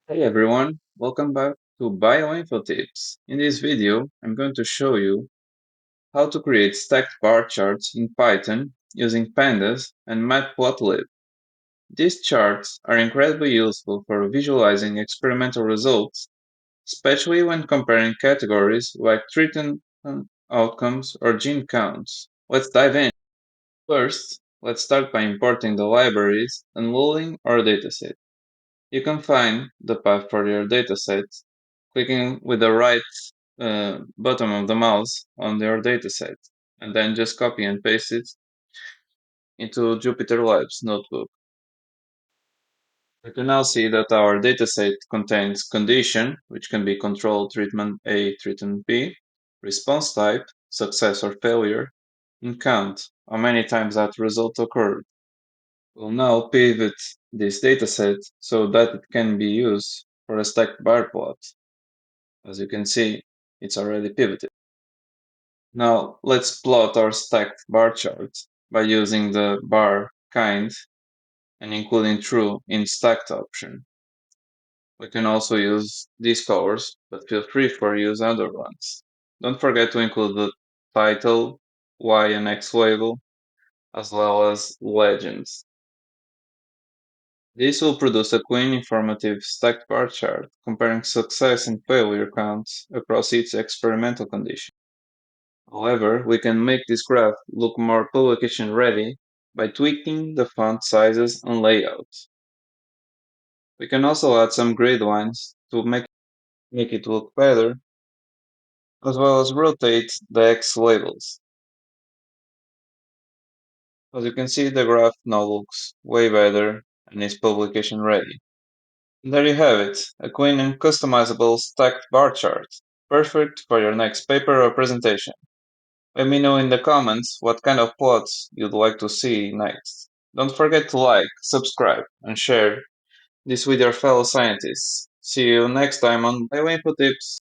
Hey everyone, welcome back to Bioinformatics. In this video, I'm going to show you how to create stacked bar charts in Python using Pandas and Matplotlib. These charts are incredibly useful for visualizing experimental results, especially when comparing categories like treatment outcomes or gene counts. Let's dive in. First, let's start by importing the libraries and loading our dataset. You can find the path for your dataset clicking with the right bottom of the mouse on your dataset, and then just copy and paste it into Jupyter Labs notebook. You can now see that our dataset contains condition, which can be control treatment A, treatment B, response type, success or failure, and count, how many times that result occurred. We'll now pivot this dataset so that it can be used for a stacked bar plot. As you can see, it's already pivoted. Now let's plot our stacked bar chart by using the bar kind and including true in stacked option. We can also use these colors, but feel free for use other ones. Don't forget to include the title, Y and X label, as well as legends. This will produce a clean, informative stacked bar chart comparing success and failure counts across each experimental condition. However, we can make this graph look more publication ready by tweaking the font sizes and layout. We can also add some grid lines to make it look better, as well as rotate the X labels. As you can see, the graph now looks way better and is publication ready. And there you have it, a clean and customizable stacked bar chart, perfect for your next paper or presentation. Let me know in the comments what kind of plots you'd like to see next. Don't forget to like, subscribe, and share this with your fellow scientists. See you next time on Bioinfo Tips.